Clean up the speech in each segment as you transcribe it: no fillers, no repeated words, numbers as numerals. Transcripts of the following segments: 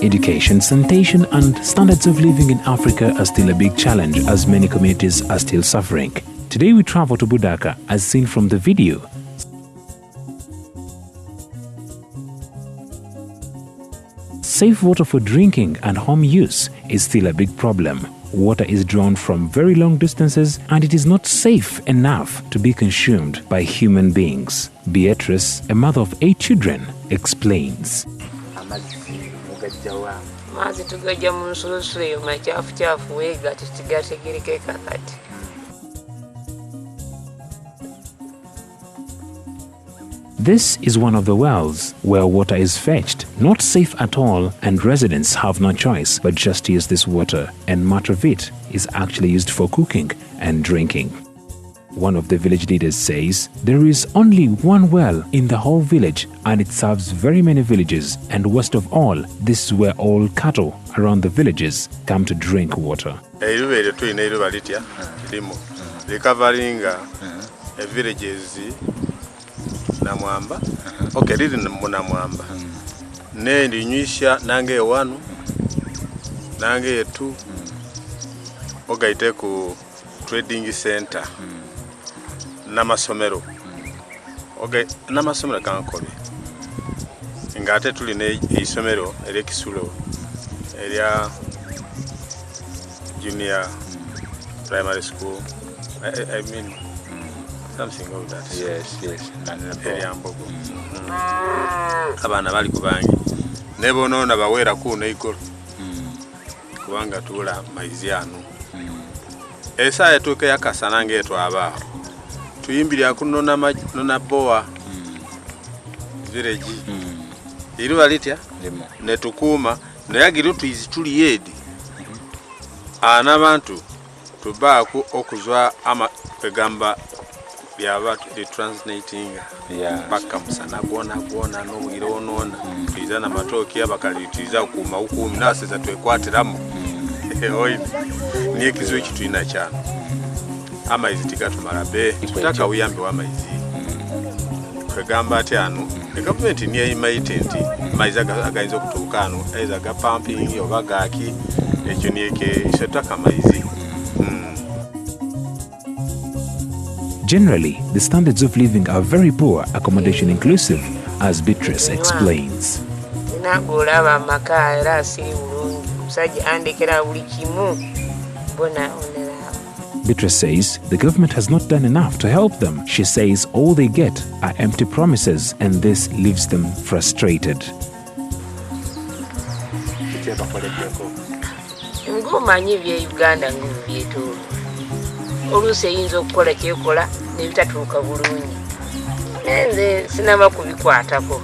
Education, sanitation and standards of living in Africa are still a big challenge as many communities are still suffering. Today we travel to Budaka as seen from the video. Safe water for drinking and home use is still a big problem. Water is drawn from very long distances and it is not safe enough to be consumed by human beings. Beatrice, a mother of 8 children, explains. This is one of the wells where water is fetched, not safe at all, and residents have no choice but just to use this water, and much of it is actually used for cooking and drinking. One of the village leaders says there is only one well in the whole village and it serves very many villages, and worst of all, this is where all cattle around the villages come to drink water. Recovering villages namwamba okay riri namwamba ne ndinyisha nange 1 nange 2 ogaite ku trading center namasomero okay namasomero kankobe ngate tuli ne isomero elekisulo area junior primary school I mean something of that. Yes. Abana bali kubangi nebo nona bawera ku neikolo kubanga tula maiziano esa yatuke yakasana ngeto aba tuyimbira kunona nona boa village iri balitya netukuma nayagira tuli yedi ana bantu tubaku okuzwa ama egamba byaba the translating baka musana kuona no ironona izana matoki abakalitiza kuma huku nase za twekwatiramo oi ni kizo kitu ina cyane ama izitika tumarabe tutaka uyambe wa maizi kwegamba ati anu the government ni imaitenti maizaga againzo kutukano aiza ga pumping yobagaki ekyo nieke ishataka maizi. Generally, the standards of living are very poor, accommodation inclusive, as Beatrice explains. Beatrice says the government has not done enough to help them. She says all they get are empty promises and this leaves them frustrated. Uganda oluse yinzo okukola kyekola nebitatuuka bulungi nze sinaba kubikwatako.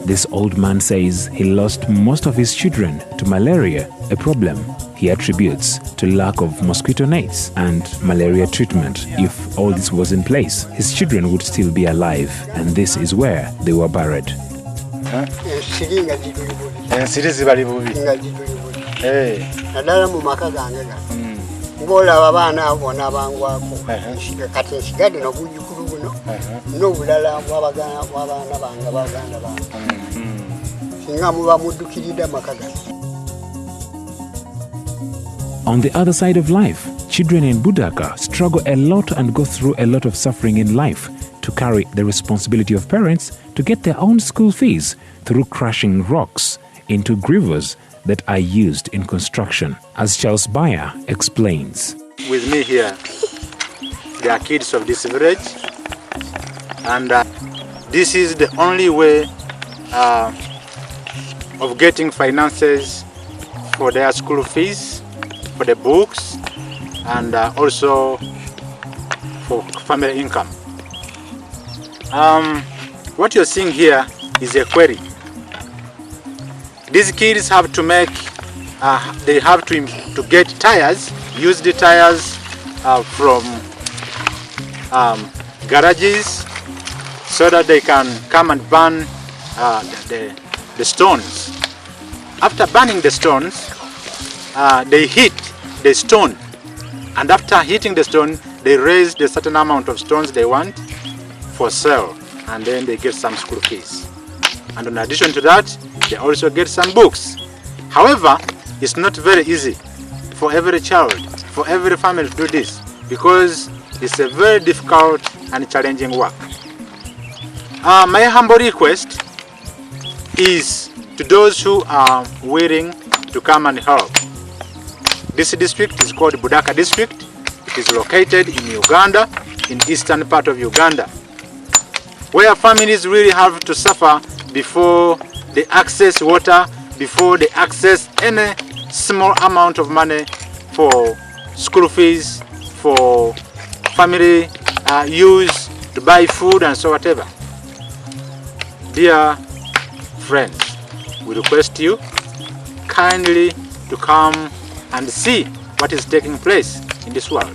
This old man says he lost most of his children to malaria, a problem he attributes to lack of mosquito nets and malaria treatment. If all this was in place, his children would still be alive, and this is where they were buried. ng'olaba abaana abo n'abangwako kati nsigadde n'obujjukulu buno n'obulala bw'abaana bange baganda bange singa muba muddukiridde amaka gano. On the other side of life, children in Budaka struggle a lot and go through a lot of suffering in life to carry the responsibility of parents to get their own school fees through crushing rocks into grivers that are used in construction, as Charles Bayer explains. With me here, there are kids of this village, and this is the only way of getting finances for their school fees, for the books, and also for family income. What you're seeing here is a quarry. These kids have to make, they have to get tires, use the tires from garages so that they can come and burn the stones. After burning the stones, they hit the stone, and after hitting the stone, they raise the certain amount of stones they want for sale, and then they get some school fees. And in addition to that, they also get some books. However, it's not very easy for every child, for every family to do this, because it's a very difficult and challenging work. My humble request is to those who are willing to come and help. This district is called Budaka district. It is located in Uganda, in eastern part of Uganda, where families really have to suffer before they access water, before they access any small amount of money for school fees, for family use, to buy food and so whatever. Dear friends, we request you kindly to come and see what is taking place in this world.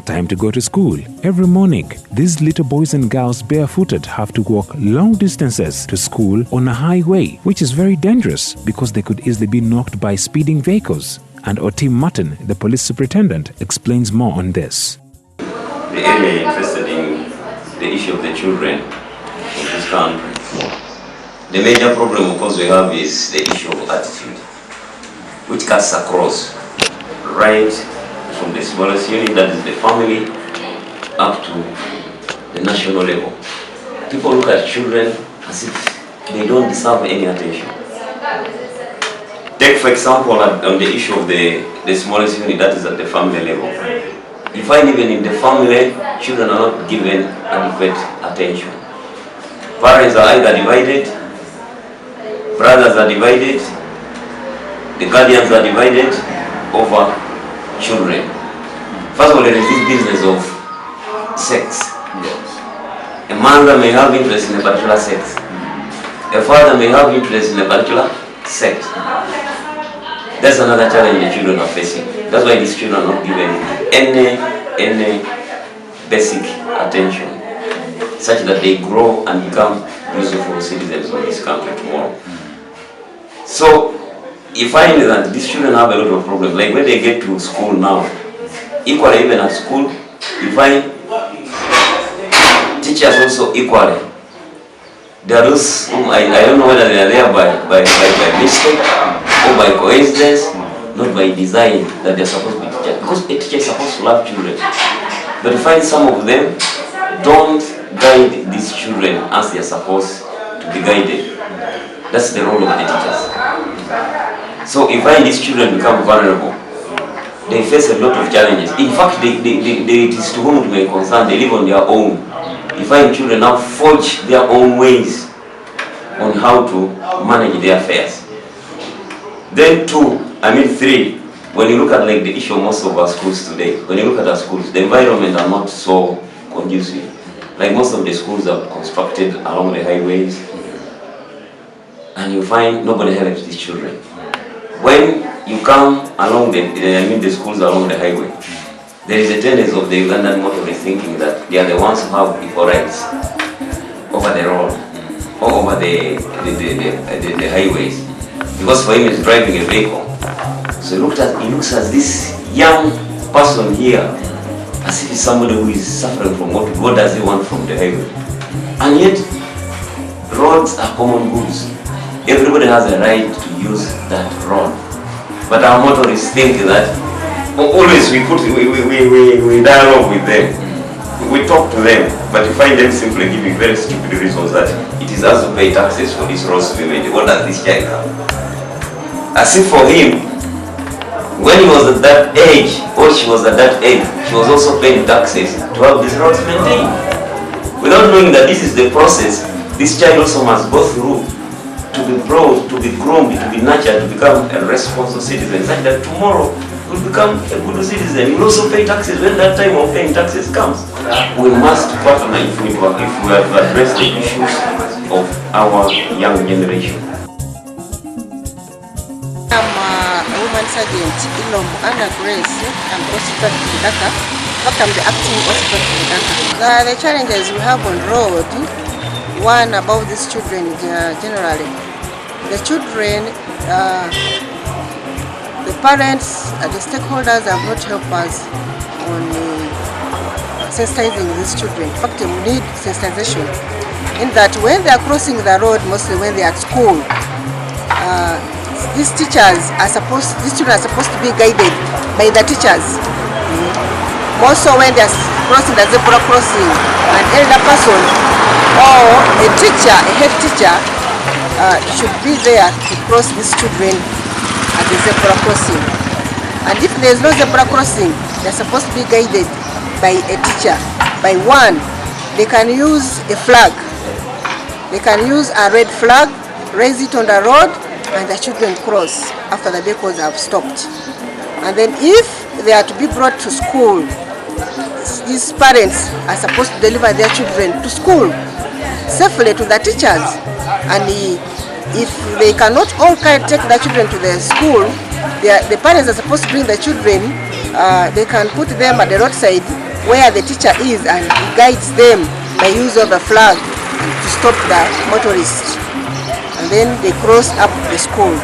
Time to go to school. Every morning, these little boys and girls barefooted have to walk long distances to school on a highway, which is very dangerous because they could easily be knocked by speeding vehicles. And Otim Martin, the police superintendent, explains more on this. The area interested in the issue of the children of this country. The major problem, of course, we have is the issue of attitude, which cuts across right from the smallest unit, that is the family, up to the national level. People look at children as if they don't deserve any attention. Take, for example, on the issue of the smallest unit, that is at the family level. You find even in the family, children are not given adequate attention. Parents are either divided, brothers are divided, the guardians are divided over children. First of all, there is this business of sex. Yes. A mother may have interest in a particular sex. A father may have interest in a particular sex. That's another challenge the children are facing. That's why these children are not given any basic attention, such that they grow and become useful citizens of this country tomorrow. So you find that these children have a lot of problems. Like when they get to school now, equally even at school, you find teachers also equally. There are those whom I don't know whether they are there by mistake or by coincidence, not by design, that they are supposed to be teachers. Because a teacher is supposed to love children. But you find some of them don't guide these children as they are supposed to be guided. That's the role of the teachers. So you find these children become vulnerable. They face a lot of challenges. In fact, it is to whom it may concern, they live on their own. You find children now forge their own ways on how to manage their affairs. Then three, when you look at like the issue of most of our schools today, when you look at our schools, the environment are not so conducive. Like most of the schools are constructed along the highways, and you find nobody helps these children. When you come along the schools along the highway, there is a tendency of the Ugandan motorists thinking that they are the ones who have equal rights over the road or over the highways. because for him he's driving a vehicle. So he looks at this young person here as if he's somebody who is suffering from what does he want from the highway? And yet, roads are common goods. Everybody has a right to use that road. But our motorists think that always we dialogue with them. We talk to them, but you find them simply giving very stupid reasons that it is us to pay taxes for these roads to be made. What does this child have? As if for him, when he was at that age, or she was at that age, she was also paying taxes to have these roads maintained. Without knowing that this is the process, this child also must go through to be brought, to be groomed, to be nurtured, to become a responsible citizen, such that tomorrow will become a good citizen. He will also pay taxes when that time of paying taxes comes. We must partner if we have to address the issues of our young generation. I'm a woman sergeant in Anna Grace. I'm hospital in Dhaka. I'm the acting hospital in Dhaka. The challenges we have on road, one about these children generally. The children, the parents, the stakeholders have not helped us on sensitizing these children. In fact, we need sensitization in that when they are crossing the road, mostly when they are at school, these children are supposed to be guided by the teachers. More so when they are crossing the zebra crossing, an elder person or a teacher, a head teacher, should be there to cross these children at the zebra crossing. And if there is no zebra crossing, they are supposed to be guided by a teacher. By one, they can use a flag. They can use a red flag, raise it on the road, and the children cross after the vehicles have stopped. And then if they are to be brought to school, these parents are supposed to deliver their children to school safely to the teachers. And if they cannot all take the children to the school, the parents are supposed to bring the children. They can put them at the roadside where the teacher is, and he guides them by use of the flag to stop the motorists. And then they cross up the school.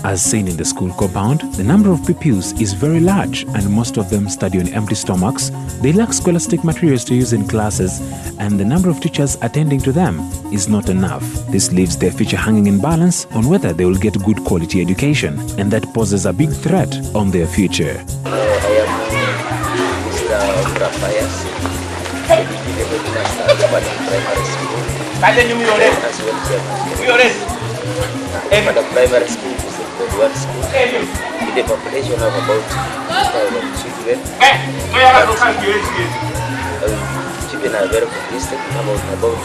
As seen in the school compound, the number of pupils is very large and most of them study on empty stomachs. They lack scholastic materials to use in classes and the number of teachers attending to them is not enough. This leaves their future hanging in balance on whether they will get good quality education, and that poses a big threat on their future. I am Mr. Rafael, primary school, as well for the primary school. One school with a population of about 2,000 children. Children are very consistent, about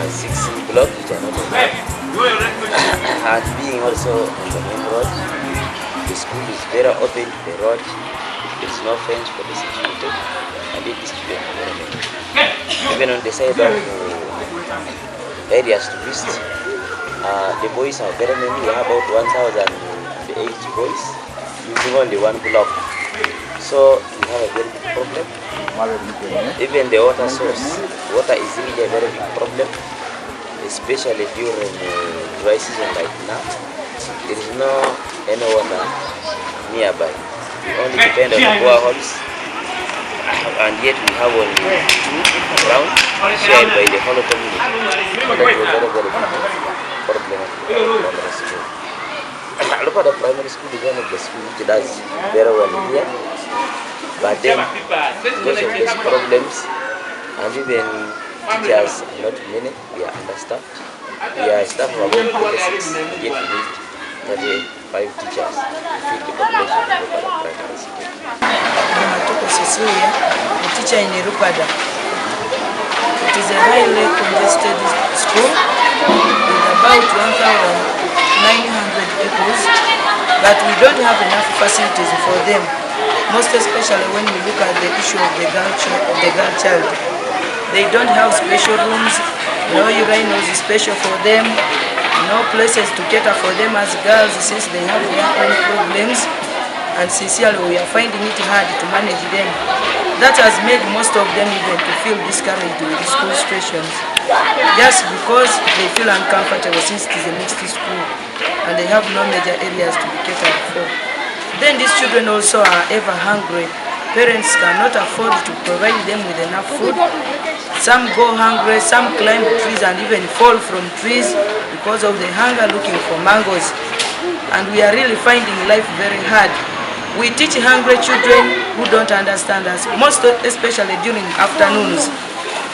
6 blocks which are not enough. And being also on the main road, the school is very open to the road. There is no fence for the security, and these children are very many. Even on the side of areas to visit, the boys are very many. We have about 1,008 boys using only one block. So we have a very big problem. Even the water source, water is really a very big problem, especially during dry season like now. There is no any water nearby. We only depend on the boreholes, and yet we have only 2 ground shared by the whole community. That is a very, very big problem of the primary school. Look at the primary school is one of the schools which does very well here. But then, because of these problems, and even teachers are not many, we are understaffed. We are staff of about 26, yet we need 35 teachers to feed the population of the primary school. I'm Cecilia, a teacher in Rupada. It is a highly congested school with about 1,900 pupils, but we don't have enough facilities for them, most especially when we look at the issue of the girl child. They don't have special rooms, no urinals special for them, no places to cater for them as girls since they have their own problems, and sincerely we are finding it hard to manage them. That has made most of them even to feel discouraged with the school situations, just because they feel uncomfortable since it is a mixed school and they have no major areas to be catered for. Then these children also are ever hungry. Parents cannot afford to provide them with enough food. Some go hungry, some climb trees and even fall from trees because of the hunger looking for mangoes. And we are really finding life very hard. We teach hungry children who don't understand us, most especially during afternoons.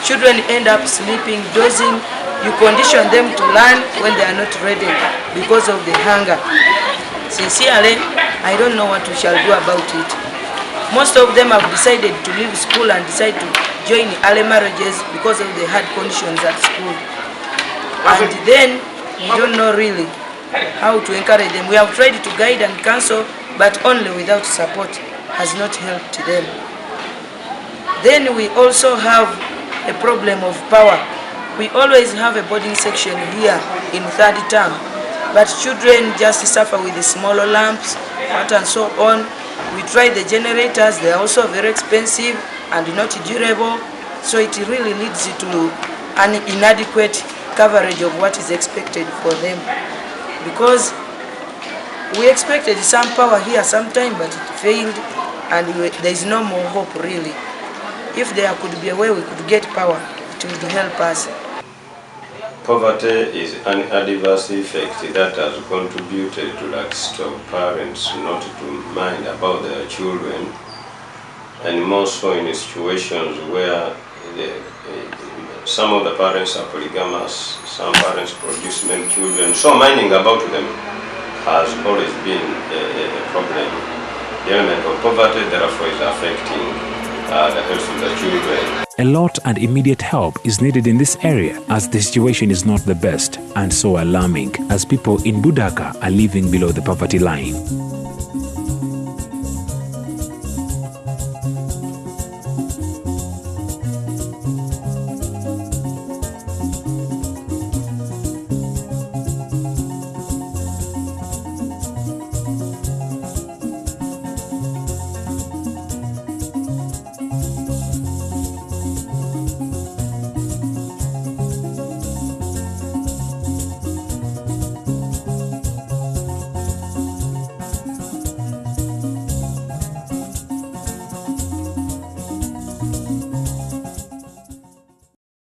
Children end up sleeping, dozing. You condition them to learn when they are not ready because of the hunger. Sincerely, I don't know what we shall do about it. Most of them have decided to leave school and decide to join early marriages because of the hard conditions at school. And then we don't know really how to encourage them. We have tried to guide and counsel, but only without support has not helped them. Then we also have a problem of power. We always have a boarding section here in third term, but children just suffer with the smaller lamps, and so on. We try the generators, they are also very expensive and not durable, so it really leads to an inadequate coverage of what is expected for them. Because we expected some power here sometime, but it failed, and there is no more hope really. If there could be a way we could get power, it would help us. Poverty is an adverse effect that has contributed to lack of parents not to mind about their children, and more so in situations where some of the parents are polygamous, some parents produce many children, so minding about them has always been a problem. The element of poverty therefore is affecting the health of the children. A lot and immediate help is needed in this area, as the situation is not the best and so alarming, as people in Budaka are living below the poverty line.